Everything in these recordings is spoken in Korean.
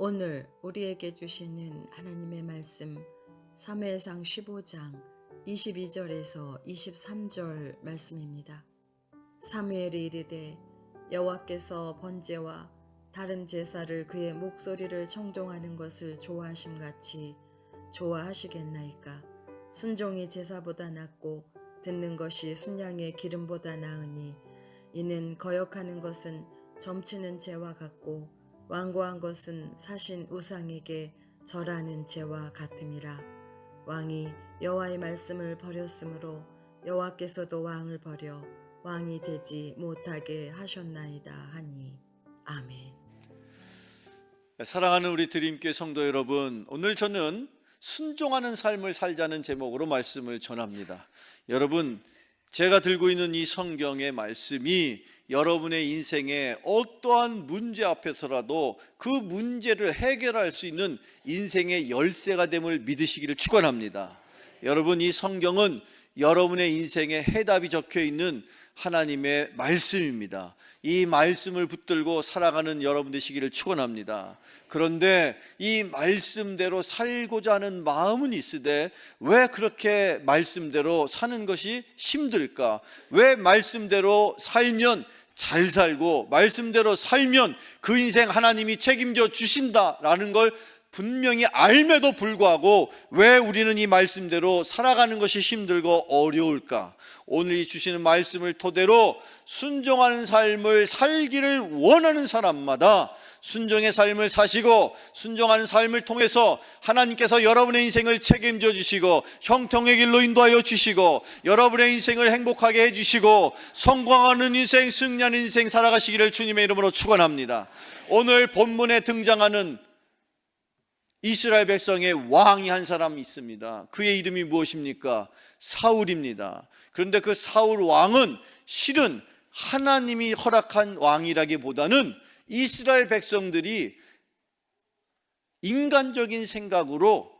오늘 우리에게 주시는 하나님의 말씀 사무엘상 15장 22절에서 23절 말씀입니다. 사무엘이 이르되 여호와께서 번제와 다른 제사를 그의 목소리를 청종하는 것을 좋아하심같이 좋아하시겠나이까. 순종이 제사보다 낫고 듣는 것이 순양의 기름보다 나으니 이는 거역하는 것은 점치는 죄와 같고 완고한 것은 사신 우상에게 절하는 죄와 같음이라. 왕이 여호와의 말씀을 버렸으므로 여호와께서도 왕을 버려 왕이 되지 못하게 하셨나이다 하니. 아멘. 사랑하는 우리 드림교회 성도 여러분, 오늘 저는 순종하는 삶을 살자는 제목으로 말씀을 전합니다. 여러분, 제가 들고 있는 이 성경의 말씀이 여러분의 인생에 어떠한 문제 앞에서라도 그 문제를 해결할 수 있는 인생의 열쇠가 됨을 믿으시기를 축원합니다. 여러분, 이 성경은 여러분의 인생에 해답이 적혀 있는 하나님의 말씀입니다. 이 말씀을 붙들고 살아가는 여러분 되시기를 축원합니다. 그런데 이 말씀대로 살고자 하는 마음은 있으되 왜 그렇게 말씀대로 사는 것이 힘들까? 왜 말씀대로 살면 잘 살고 말씀대로 살면 그 인생 하나님이 책임져 주신다라는 걸 분명히 알매도 불구하고 왜 우리는 이 말씀대로 살아가는 것이 힘들고 어려울까? 오늘 이 주시는 말씀을 토대로 순종하는 삶을 살기를 원하는 사람마다 순종의 삶을 사시고 순종하는 삶을 통해서 하나님께서 여러분의 인생을 책임져 주시고 형통의 길로 인도하여 주시고 여러분의 인생을 행복하게 해주시고 성공하는 인생, 승리하는 인생 살아가시기를 주님의 이름으로 축원합니다. 오늘 본문에 등장하는 이스라엘 백성의 왕이 한 사람 있습니다. 그의 이름이 무엇입니까? 사울입니다. 그런데 그 사울 왕은 실은 하나님이 허락한 왕이라기보다는 이스라엘 백성들이 인간적인 생각으로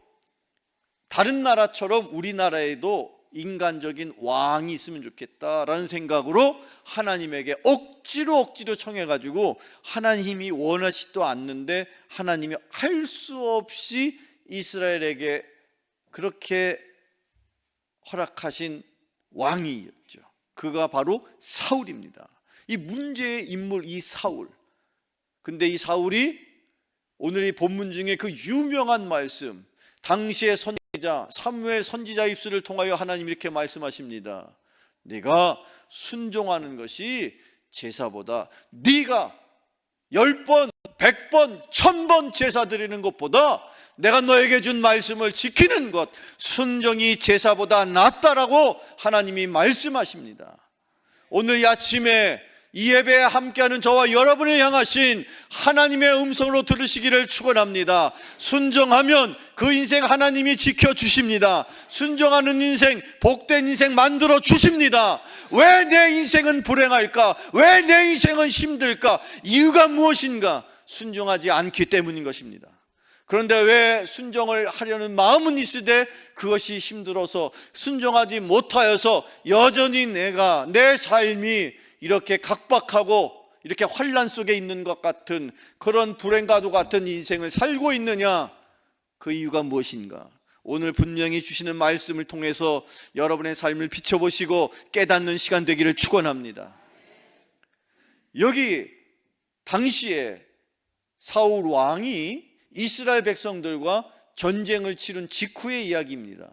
다른 나라처럼 우리나라에도 인간적인 왕이 있으면 좋겠다라는 생각으로 하나님에게 억지로 청해가지고 하나님이 원하지도 않는데 하나님이 할 수 없이 이스라엘에게 그렇게 허락하신 왕이었죠. 그가 바로 사울입니다. 이 문제의 인물 이 사울. 근데 이 사울이 오늘 이 본문 중에 그 유명한 말씀, 당시의 선지자 사무엘 선지자 입술을 통하여 하나님 이렇게 말씀하십니다. 네가 순종하는 것이 제사보다 네가 10번, 100번, 1000번 제사 드리는 것보다 내가 너에게 준 말씀을 지키는 것, 순종이 제사보다 낫다라고 하나님이 말씀하십니다. 오늘 이 아침에 이 예배에 함께하는 저와 여러분을 향하신 하나님의 음성으로 들으시기를 축원합니다. 순종하면 그 인생 하나님이 지켜주십니다. 순종하는 인생, 복된 인생 만들어 주십니다. 왜 내 인생은 불행할까? 왜 내 인생은 힘들까? 이유가 무엇인가? 순종하지 않기 때문인 것입니다. 그런데 왜 순종을 하려는 마음은 있으되 그것이 힘들어서 순종하지 못하여서 여전히 내 삶이 이렇게 각박하고 이렇게 환난 속에 있는 것 같은 그런 불행과도 같은 인생을 살고 있느냐? 그 이유가 무엇인가? 오늘 분명히 주시는 말씀을 통해서 여러분의 삶을 비춰보시고 깨닫는 시간 되기를 축원합니다. 여기 당시에 사울 왕이 이스라엘 백성들과 전쟁을 치른 직후의 이야기입니다.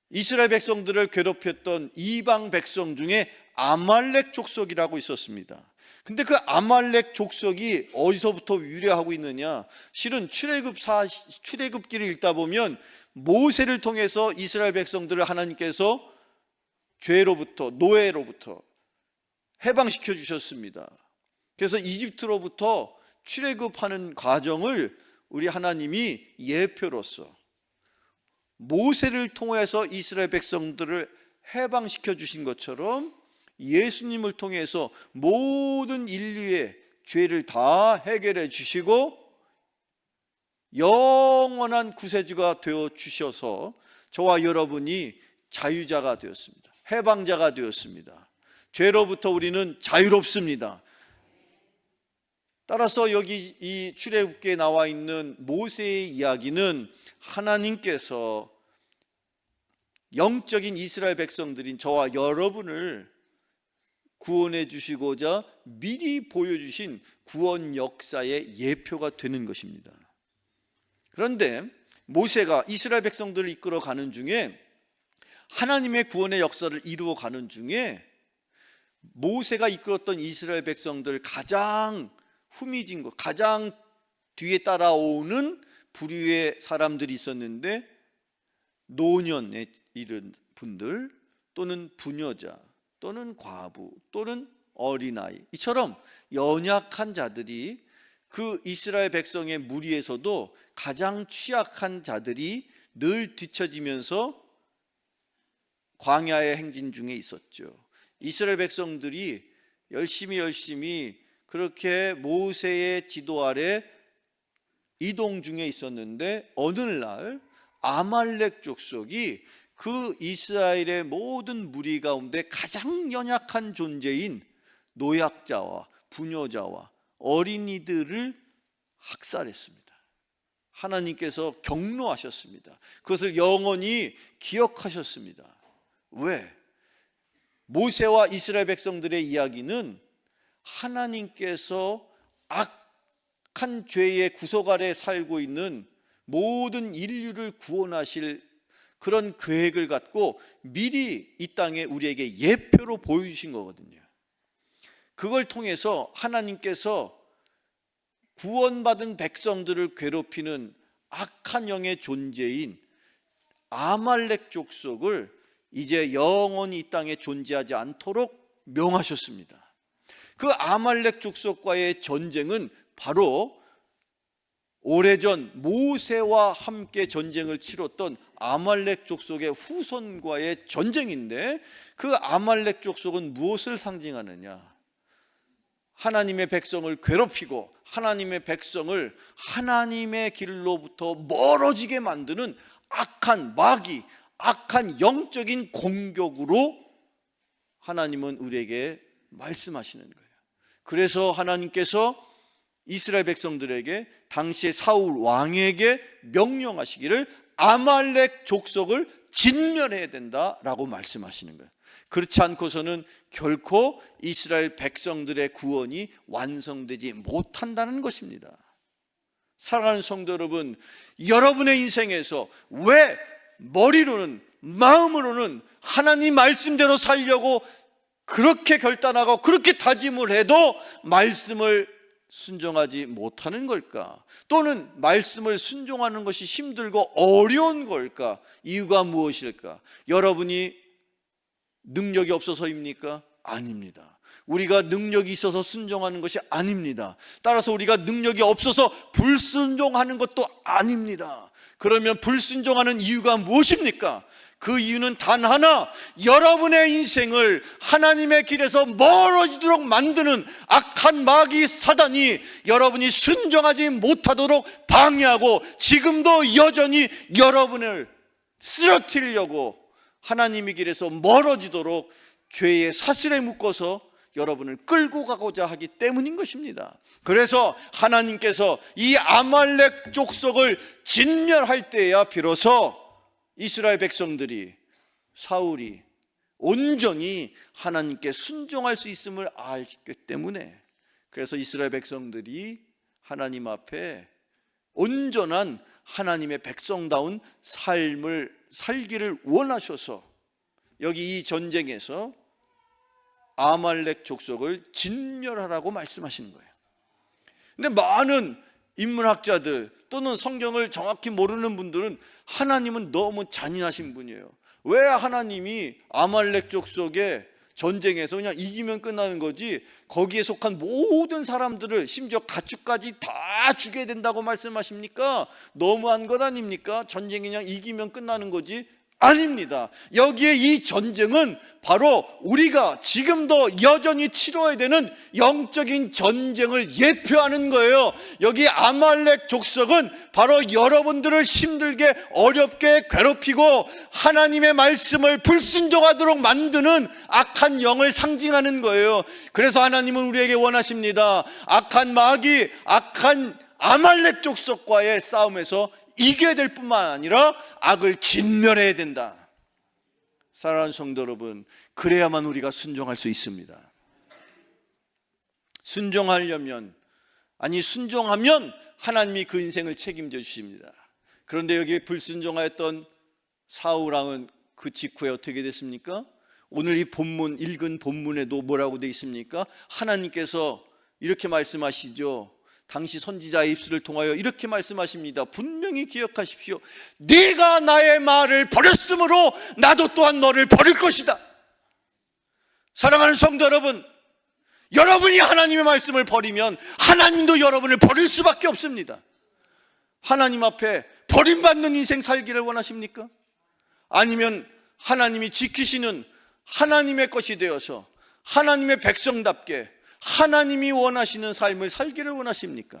이스라엘 백성들을 괴롭혔던 이방 백성 중에 아말렉 족속이라고 있었습니다. 근데 그 아말렉 족속이 어디서부터 유래하고 있느냐? 실은 출애굽기를 읽다 보면 모세를 통해서 이스라엘 백성들을 하나님께서 죄로부터, 노예로부터 해방시켜 주셨습니다. 그래서 이집트로부터 출애굽하는 과정을 우리 하나님이 예표로서 모세를 통해서 이스라엘 백성들을 해방시켜 주신 것처럼 예수님을 통해서 모든 인류의 죄를 다 해결해 주시고 영원한 구세주가 되어 주셔서 저와 여러분이 자유자가 되었습니다. 해방자가 되었습니다. 죄로부터 우리는 자유롭습니다. 따라서 여기 이 출애굽기에 나와 있는 모세의 이야기는 하나님께서 영적인 이스라엘 백성들인 저와 여러분을 구원해 주시고자 미리 보여주신 구원 역사의 예표가 되는 것입니다. 그런데 모세가 이스라엘 백성들을 이끌어 가는 중에, 하나님의 구원의 역사를 이루어 가는 중에 모세가 이끌었던 이스라엘 백성들 가장 후미진 것, 가장 뒤에 따라오는 부류의 사람들이 있었는데, 노년에 이른 분들 또는 부녀자 또는 과부 또는 어린아이, 이처럼 연약한 자들이, 그 이스라엘 백성의 무리에서도 가장 취약한 자들이 늘 뒤처지면서 광야의 행진 중에 있었죠. 이스라엘 백성들이 열심히 그렇게 모세의 지도 아래 이동 중에 있었는데, 어느 날 아말렉 족속이 그 이스라엘의 모든 무리 가운데 가장 연약한 존재인 노약자와 부녀자와 어린이들을 학살했습니다. 하나님께서 경노하셨습니다. 그것을 영원히 기억하셨습니다. 왜? 모세와 이스라엘 백성들의 이야기는 하나님께서 악한 죄의 구속 아래 살고 있는 모든 인류를 구원하실 그런 계획을 갖고 미리 이 땅에 우리에게 예표로 보여주신 거거든요. 그걸 통해서 하나님께서 구원받은 백성들을 괴롭히는 악한 영의 존재인 아말렉 족속을 이제 영원히 이 땅에 존재하지 않도록 명하셨습니다. 그 아말렉 족속과의 전쟁은 바로 오래전 모세와 함께 전쟁을 치렀던 아말렉 족속의 후손과의 전쟁인데, 그 아말렉 족속은 무엇을 상징하느냐? 하나님의 백성을 괴롭히고 하나님의 백성을 하나님의 길로부터 멀어지게 만드는 악한 마귀, 악한 영적인 공격으로 하나님은 우리에게 말씀하시는 거예요. 그래서 하나님께서 이스라엘 백성들에게, 당시의 사울 왕에게 명령하시기를 아말렉 족속을 진멸해야 된다라고 말씀하시는 거예요. 그렇지 않고서는 결코 이스라엘 백성들의 구원이 완성되지 못한다는 것입니다. 사랑하는 성도 여러분, 여러분의 인생에서 왜 머리로는, 마음으로는 하나님 말씀대로 살려고 그렇게 결단하고 그렇게 다짐을 해도 말씀을 순종하지 못하는 걸까? 또는 말씀을 순종하는 것이 힘들고 어려운 걸까? 이유가 무엇일까? 여러분이 능력이 없어서입니까? 아닙니다. 우리가 능력이 있어서 순종하는 것이 아닙니다. 따라서 우리가 능력이 없어서 불순종하는 것도 아닙니다. 그러면 불순종하는 이유가 무엇입니까? 그 이유는 단 하나, 여러분의 인생을 하나님의 길에서 멀어지도록 만드는 악한 마귀 사단이 여러분이 순종하지 못하도록 방해하고, 지금도 여전히 여러분을 쓰러뜨리려고 하나님의 길에서 멀어지도록 죄의 사슬에 묶어서 여러분을 끌고 가고자 하기 때문인 것입니다. 그래서 하나님께서 이 아말렉 족속을 진멸할 때야 비로소 이스라엘 백성들이, 사울이 온전히 하나님께 순종할 수 있음을 알기 때문에, 그래서 이스라엘 백성들이 하나님 앞에 온전한 하나님의 백성다운 삶을 살기를 원하셔서 여기 이 전쟁에서 아말렉 족속을 진멸하라고 말씀하시는 거예요. 근데 많은 인문학자들 또는 성경을 정확히 모르는 분들은 하나님은 너무 잔인하신 분이에요. 왜 하나님이 아말렉 족속의 전쟁에서 그냥 이기면 끝나는 거지 거기에 속한 모든 사람들을, 심지어 가축까지 다 죽여야 된다고 말씀하십니까? 너무한 것 아닙니까? 전쟁이 그냥 이기면 끝나는 거지 아닙니다. 여기에 이 전쟁은 바로 우리가 지금도 여전히 치러야 되는 영적인 전쟁을 예표하는 거예요. 여기 아말렉 족속은 바로 여러분들을 힘들게 어렵게 괴롭히고 하나님의 말씀을 불순종하도록 만드는 악한 영을 상징하는 거예요. 그래서 하나님은 우리에게 원하십니다. 악한 마귀, 악한 아말렉 족속과의 싸움에서 이겨야 될 뿐만 아니라 악을 진멸해야 된다. 사랑하는 성도 여러분, 그래야만 우리가 순종할 수 있습니다. 순종하면 하나님이 그 인생을 책임져 주십니다. 그런데 여기 불순종하였던 사울왕은 그 직후에 어떻게 됐습니까? 오늘 이 본문, 읽은 본문에도 뭐라고 되어 있습니까? 하나님께서 이렇게 말씀하시죠. 당시 선지자의 입술을 통하여 이렇게 말씀하십니다. 분명히 기억하십시오. 네가 나의 말을 버렸으므로 나도 또한 너를 버릴 것이다. 사랑하는 성도 여러분, 여러분이 하나님의 말씀을 버리면 하나님도 여러분을 버릴 수밖에 없습니다. 하나님 앞에 버림받는 인생 살기를 원하십니까? 아니면 하나님이 지키시는 하나님의 것이 되어서 하나님의 백성답게 하나님이 원하시는 삶을 살기를 원하십니까?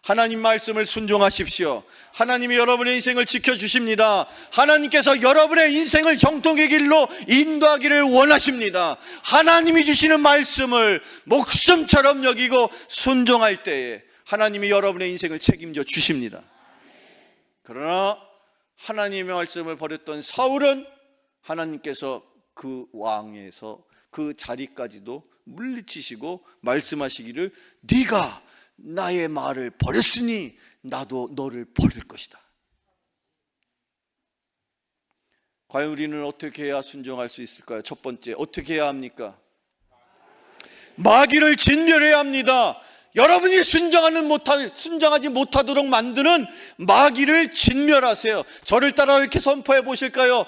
하나님 말씀을 순종하십시오. 하나님이 여러분의 인생을 지켜주십니다. 하나님께서 여러분의 인생을 형통의 길로 인도하기를 원하십니다. 하나님이 주시는 말씀을 목숨처럼 여기고 순종할 때에 하나님이 여러분의 인생을 책임져 주십니다. 그러나 하나님의 말씀을 버렸던 사울은 하나님께서 그 왕에서 그 자리까지도 물리치시고 말씀하시기를 네가 나의 말을 버렸으니 나도 너를 버릴 것이다. 과연 우리는 어떻게 해야 순종할 수 있을까요? 첫 번째, 어떻게 해야 합니까? 마귀를 진멸해야 합니다. 여러분이 순종하지 못하도록 만드는 마귀를 진멸하세요. 저를 따라 이렇게 선포해 보실까요?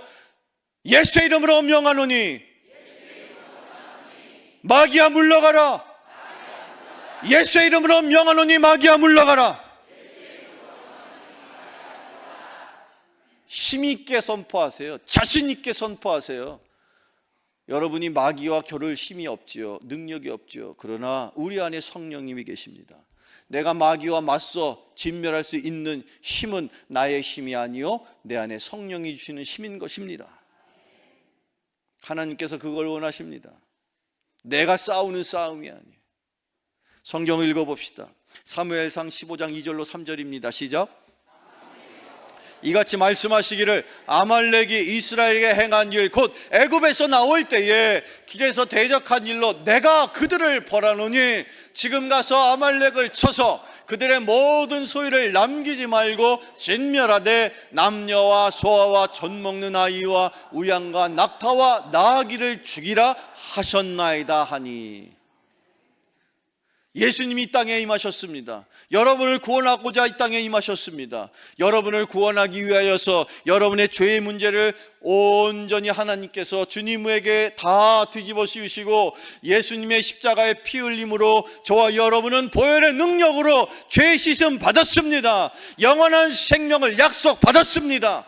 예수의 이름으로 명하노니 마귀야 물러가라. 예수의 이름으로 명하노니 마귀야 물러가라. 힘있게 선포하세요. 자신있게 선포하세요. 여러분이 마귀와 겨룰 힘이 없지요. 능력이 없지요. 그러나 우리 안에 성령님이 계십니다. 내가 마귀와 맞서 진멸할 수 있는 힘은 나의 힘이 아니요 내 안에 성령이 주시는 힘인 것입니다. 하나님께서 그걸 원하십니다. 내가 싸우는 싸움이 아니에요. 성경을 읽어봅시다. 사무엘상 15장 2절로 3절입니다. 시작. 이같이 말씀하시기를 아말렉이 이스라엘에게 행한 일 곧 애굽에서 나올 때에 길에서 대적한 일로 내가 그들을 벌하노니 지금 가서 아말렉을 쳐서 그들의 모든 소유를 남기지 말고 진멸하되 남녀와 소아와 젖 먹는 아이와 우양과 낙타와 나귀를 죽이라 하셨나이다 하니. 예수님이 이 땅에 임하셨습니다. 여러분을 구원하고자 이 땅에 임하셨습니다. 여러분을 구원하기 위하여서 여러분의 죄의 문제를 온전히 하나님께서 주님에게 다 뒤집어 씌우시고 예수님의 십자가의 피 흘림으로 저와 여러분은 보혈의 능력으로 죄 씻음 받았습니다. 영원한 생명을 약속받았습니다.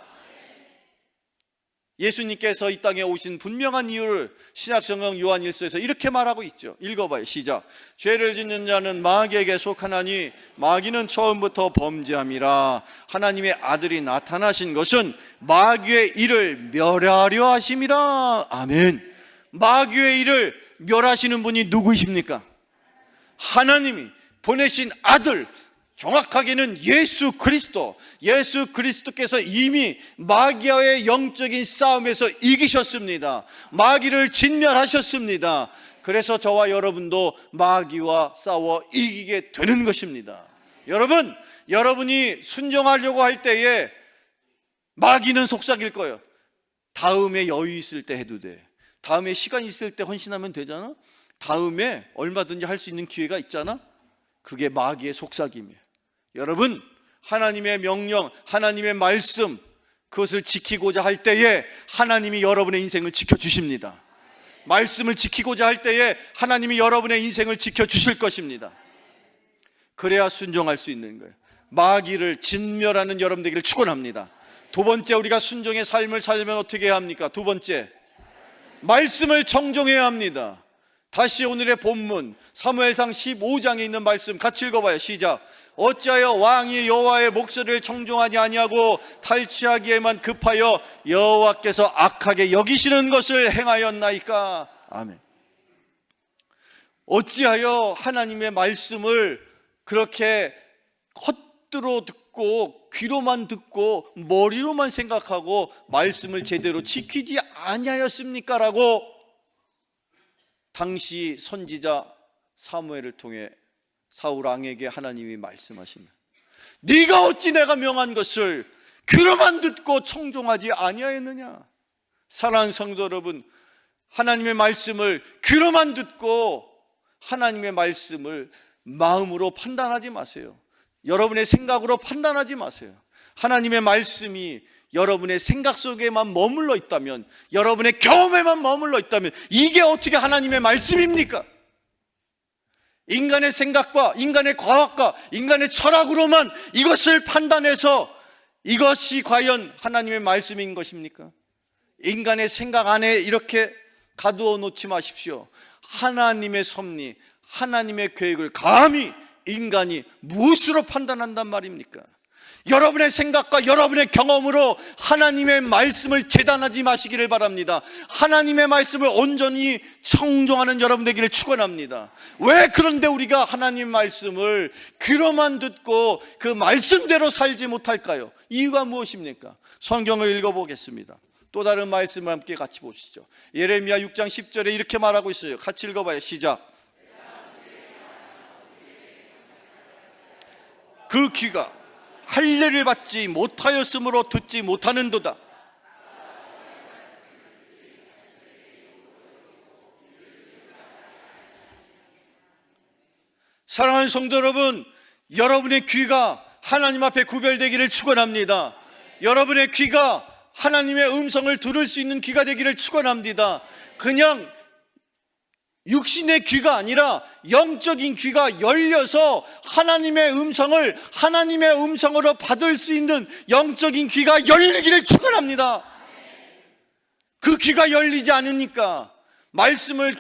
예수님께서 이 땅에 오신 분명한 이유를 신약성경 요한일서에서 이렇게 말하고 있죠. 읽어봐요. 시작. 죄를 짓는 자는 마귀에게 속하나니 마귀는 처음부터 범죄함이라. 하나님의 아들이 나타나신 것은 마귀의 일을 멸하려 하심이라. 아멘. 마귀의 일을 멸하시는 분이 누구이십니까? 하나님이 보내신 아들, 정확하게는 예수 그리스도께서 이미 마귀와의 영적인 싸움에서 이기셨습니다. 마귀를 진멸하셨습니다. 그래서 저와 여러분도 마귀와 싸워 이기게 되는 것입니다. 여러분, 여러분이 순종하려고 할 때에 마귀는 속삭일 거예요. 다음에 여유 있을 때 해도 돼. 다음에 시간 있을 때 헌신하면 되잖아. 다음에 얼마든지 할 수 있는 기회가 있잖아. 그게 마귀의 속삭임이에요. 여러분, 하나님의 명령, 하나님의 말씀, 그것을 지키고자 할 때에 하나님이 여러분의 인생을 지켜주십니다. 말씀을 지키고자 할 때에 하나님이 여러분의 인생을 지켜주실 것입니다. 그래야 순종할 수 있는 거예요. 마귀를 진멸하는 여러분 되기를 축원합니다. 두 번째, 우리가 순종의 삶을 살려면 어떻게 해야 합니까? 두 번째, 말씀을 청종해야 합니다. 다시 오늘의 본문 사무엘상 15장에 있는 말씀 같이 읽어봐요. 시작. 어찌하여 왕이 여호와의 목소리를 청종하지 아니하고 탈취하기에만 급하여 여호와께서 악하게 여기시는 것을 행하였나이까? 아멘. 어찌하여 하나님의 말씀을 그렇게 헛들어 듣고 귀로만 듣고 머리로만 생각하고 말씀을 제대로 지키지 아니하였습니까? 라고 당시 선지자 사무엘을 통해 사울 왕에게 하나님이 말씀하시는, 네가 어찌 내가 명한 것을 귀로만 듣고 청종하지 아니하였느냐? 사랑하는 성도 여러분, 하나님의 말씀을 귀로만 듣고 하나님의 말씀을 마음으로 판단하지 마세요. 여러분의 생각으로 판단하지 마세요. 하나님의 말씀이 여러분의 생각 속에만 머물러 있다면, 여러분의 경험에만 머물러 있다면 이게 어떻게 하나님의 말씀입니까? 인간의 생각과 인간의 과학과 인간의 철학으로만 이것을 판단해서 이것이 과연 하나님의 말씀인 것입니까? 인간의 생각 안에 이렇게 가두어 놓지 마십시오. 하나님의 섭리, 하나님의 계획을 감히 인간이 무엇으로 판단한단 말입니까? 여러분의 생각과 여러분의 경험으로 하나님의 말씀을 재단하지 마시기를 바랍니다. 하나님의 말씀을 온전히 청종하는 여러분 되기를 축원합니다. 왜 그런데 우리가 하나님의 말씀을 귀로만 듣고 그 말씀대로 살지 못할까요? 이유가 무엇입니까? 성경을 읽어보겠습니다. 또 다른 말씀을 함께 같이 보시죠. 예레미야 6장 10절에 이렇게 말하고 있어요. 같이 읽어봐요. 시작. 그 귀가 할례를 받지 못하였으므로 듣지 못하는도다. 사랑하는 성도 여러분, 여러분의 귀가 하나님 앞에 구별되기를 축원합니다. 여러분의 귀가 하나님의 음성을 들을 수 있는 귀가 되기를 축원합니다. 그냥 육신의 귀가 아니라 영적인 귀가 열려서 하나님의 음성으로 받을 수 있는 영적인 귀가 열리기를 축원합니다. 그 귀가 열리지 않으니까, 말씀을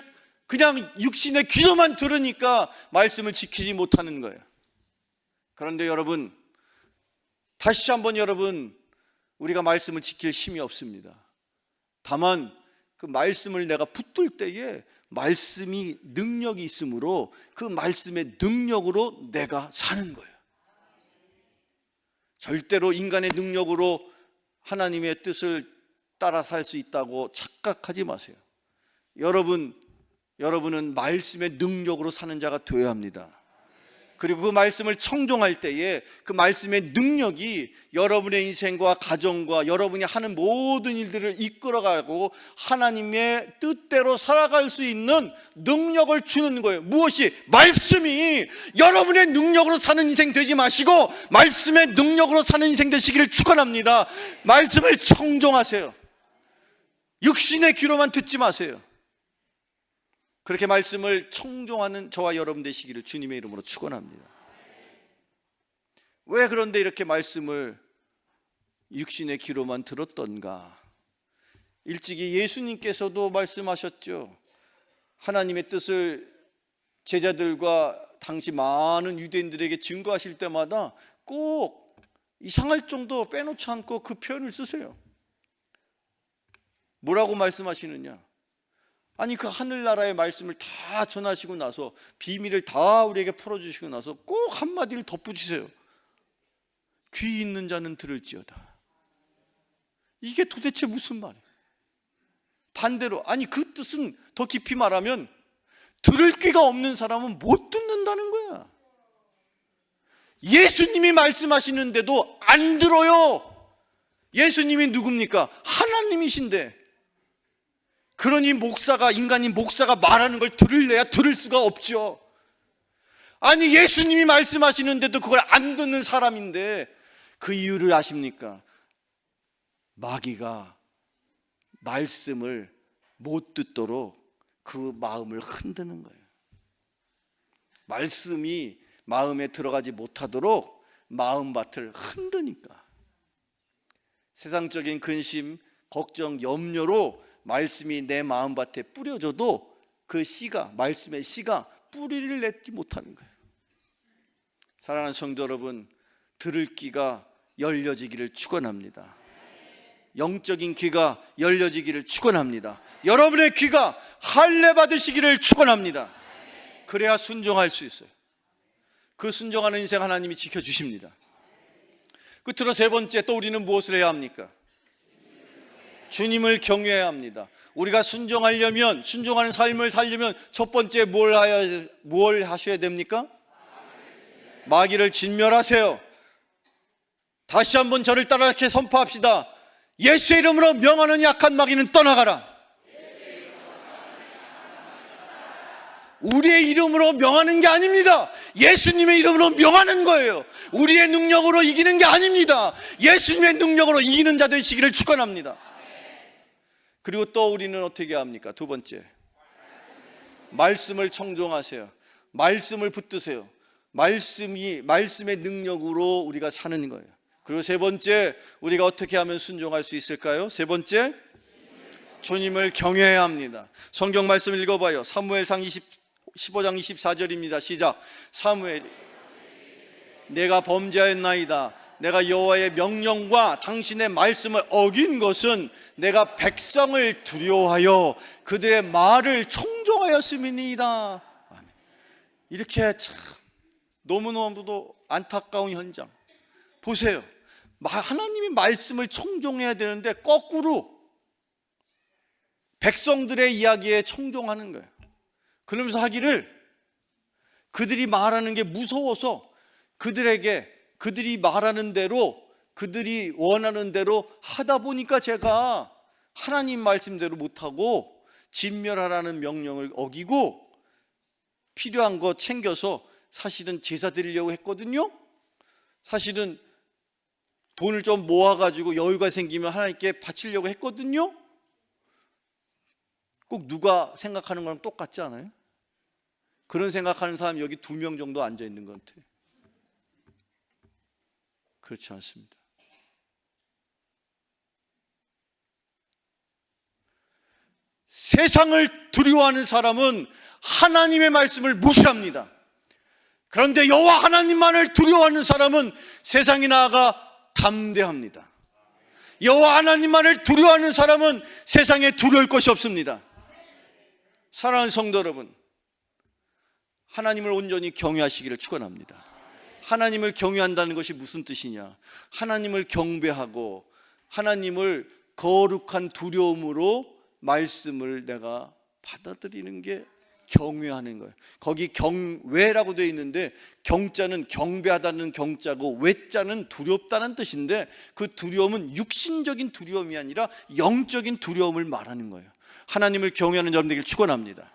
그냥 육신의 귀로만 들으니까 말씀을 지키지 못하는 거예요. 그런데 여러분, 다시 한번 여러분, 우리가 말씀을 지킬 힘이 없습니다. 다만 그 말씀을 내가 붙들 때에 말씀이 능력이 있으므로 그 말씀의 능력으로 내가 사는 거예요. 절대로 인간의 능력으로 하나님의 뜻을 따라 살 수 있다고 착각하지 마세요. 여러분은 말씀의 능력으로 사는 자가 되어야 합니다. 그리고 그 말씀을 청종할 때에 그 말씀의 능력이 여러분의 인생과 가정과 여러분이 하는 모든 일들을 이끌어가고 하나님의 뜻대로 살아갈 수 있는 능력을 주는 거예요. 무엇이? 말씀이. 여러분의 능력으로 사는 인생 되지 마시고 말씀의 능력으로 사는 인생 되시기를 축원합니다. 말씀을 청종하세요. 육신의 귀로만 듣지 마세요. 그렇게 말씀을 청종하는 저와 여러분 되시기를 주님의 이름으로 축원합니다. 왜 그런데 이렇게 말씀을 육신의 귀로만 들었던가? 일찍이 예수님께서도 말씀하셨죠. 하나님의 뜻을 제자들과 당시 많은 유대인들에게 증거하실 때마다 꼭 이상할 정도 빼놓지 않고 그 표현을 쓰세요. 뭐라고 말씀하시느냐? 아니, 그 하늘나라의 말씀을 다 전하시고 나서, 비밀을 다 우리에게 풀어주시고 나서 꼭 한마디를 덧붙이세요. 귀 있는 자는 들을지어다. 이게 도대체 무슨 말이에요? 반대로, 아니 그 뜻은 더 깊이 말하면 들을 귀가 없는 사람은 못 듣는다는 거야. 예수님이 말씀하시는데도 안 들어요. 예수님이 누굽니까? 하나님이신데. 그러니 인간인 목사가 말하는 걸 들을래야 들을 수가 없죠. 아니, 예수님이 말씀하시는데도 그걸 안 듣는 사람인데, 그 이유를 아십니까? 마귀가 말씀을 못 듣도록 그 마음을 흔드는 거예요. 말씀이 마음에 들어가지 못하도록 마음밭을 흔드니까. 세상적인 근심, 걱정, 염려로 말씀이 내 마음밭에 뿌려져도 그 씨가, 말씀의 씨가 뿌리를 맺지 못하는 거예요. 사랑하는 성도 여러분, 들을 귀가 열려지기를 축원합니다. 영적인 귀가 열려지기를 축원합니다. 여러분의 귀가 할례 받으시기를 축원합니다. 그래야 순종할 수 있어요. 그 순종하는 인생 하나님이 지켜주십니다. 끝으로 세 번째, 또 우리는 무엇을 해야 합니까? 주님을 경외해야 합니다. 우리가 순종하려면, 순종하는 삶을 살려면 첫 번째 뭘 하셔야 됩니까? 마귀를 진멸하세요. 다시 한번 저를 따라 이렇게 선포합시다. 예수의 이름으로 명하는 약한 마귀는 떠나가라. 우리의 이름으로 명하는 게 아닙니다. 예수님의 이름으로 명하는 거예요. 우리의 능력으로 이기는 게 아닙니다. 예수님의 능력으로 이기는 자 되시기를 축원합니다. 그리고 또 우리는 어떻게 합니까? 두 번째, 말씀을 청종하세요. 말씀을 붙드세요. 말씀의 능력으로 우리가 사는 거예요. 그리고 세 번째, 우리가 어떻게 하면 순종할 수 있을까요? 세 번째, 주님을 경외해야 합니다. 성경 말씀 읽어봐요. 사무엘상 15장 24절입니다. 시작. 사무엘이 내가 범죄하였나이다. 내가 여호와의 명령과 당신의 말씀을 어긴 것은 내가 백성을 두려워하여 그들의 말을 청종하였음이니이다. 이렇게 참 너무너무도 안타까운 현장 보세요. 하나님의 말씀을 청종해야 되는데 거꾸로 백성들의 이야기에 청종하는 거예요. 그러면서 하기를 그들이 말하는 게 무서워서 그들이 말하는 대로, 그들이 원하는 대로 하다 보니까 제가 하나님 말씀대로 못하고 진멸하라는 명령을 어기고 필요한 거 챙겨서 사실은 제사 드리려고 했거든요. 사실은 돈을 좀 모아가지고 여유가 생기면 하나님께 바치려고 했거든요. 꼭 누가 생각하는 거랑 똑같지 않아요? 그런 생각하는 사람 여기 2명 정도 앉아 있는 것 같아요. 그렇지 않습니다. 세상을 두려워하는 사람은 하나님의 말씀을 무시합니다. 그런데 여호와 하나님만을 두려워하는 사람은 세상에 나아가 담대합니다. 여호와 하나님만을 두려워하는 사람은 세상에 두려울 것이 없습니다. 사랑하는 성도 여러분, 하나님을 온전히 경외하시기를 축원합니다. 하나님을 경외한다는 것이 무슨 뜻이냐? 하나님을 경배하고 하나님을 거룩한 두려움으로 말씀을 내가 받아들이는 게 경외하는 거예요. 거기 경외라고 되어 있는데 경자는 경배하다는 경자고 외자는 두렵다는 뜻인데 그 두려움은 육신적인 두려움이 아니라 영적인 두려움을 말하는 거예요. 하나님을 경외하는 여러분 되기를 축원합니다.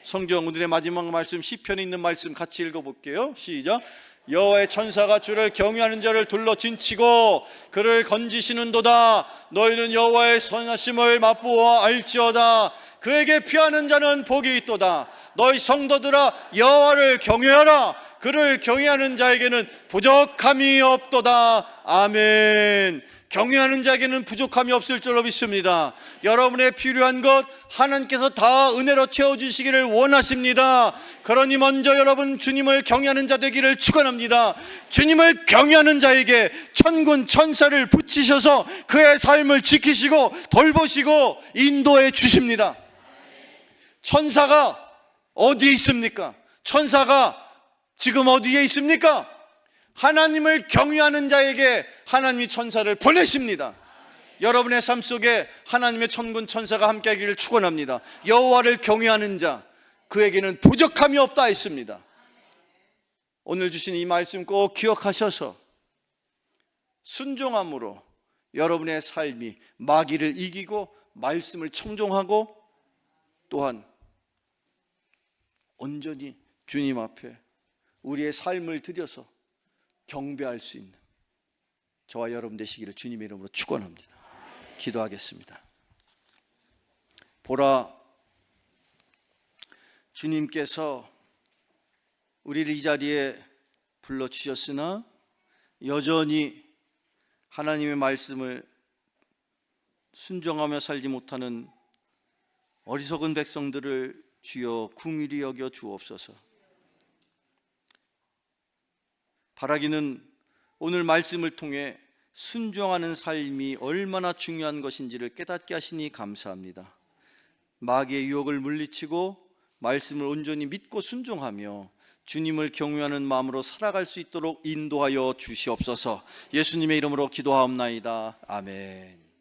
성경 오늘의 마지막 말씀 시편에 있는 말씀 같이 읽어볼게요. 시작. 여호와의 천사가 주를 경외하는 자를 둘러 진치고 그를 건지시는도다. 너희는 여호와의 선하심을 맛보아 알지어다. 그에게 피하는 자는 복이 있도다. 너희 성도들아 여호와를 경외하라. 그를 경외하는 자에게는 부족함이 없도다. 아멘. 경외하는 자에게는 부족함이 없을 줄로 믿습니다. 여러분의 필요한 것 하나님께서 다 은혜로 채워주시기를 원하십니다. 그러니 먼저 여러분 주님을 경외하는 자 되기를 축원합니다. 주님을 경외하는 자에게 천군 천사를 붙이셔서 그의 삶을 지키시고 돌보시고 인도해 주십니다. 천사가 어디에 있습니까? 천사가 지금 어디에 있습니까? 하나님을 경외하는 자에게 하나님이 천사를 보내십니다. 여러분의 삶 속에 하나님의 천군 천사가 함께하기를 축원합니다. 여호와를 경외하는 자 그에게는 부족함이 없다 했습니다. 오늘 주신 이 말씀 꼭 기억하셔서 순종함으로 여러분의 삶이 마귀를 이기고 말씀을 청종하고 또한 온전히 주님 앞에 우리의 삶을 드려서 경배할 수 있는 저와 여러분 되시기를 주님의 이름으로 축원합니다. 기도하겠습니다. 보라, 주님께서 우리를 이 자리에 불러주셨으나 여전히 하나님의 말씀을 순종하며 살지 못하는 어리석은 백성들을 주여 긍휼히 여겨 주옵소서. 바라기는 오늘 말씀을 통해 순종하는 삶이 얼마나 중요한 것인지를 깨닫게 하시니 감사합니다. 마귀의 유혹을 물리치고 말씀을 온전히 믿고 순종하며 주님을 경외하는 마음으로 살아갈 수 있도록 인도하여 주시옵소서. 예수님의 이름으로 기도하옵나이다. 아멘.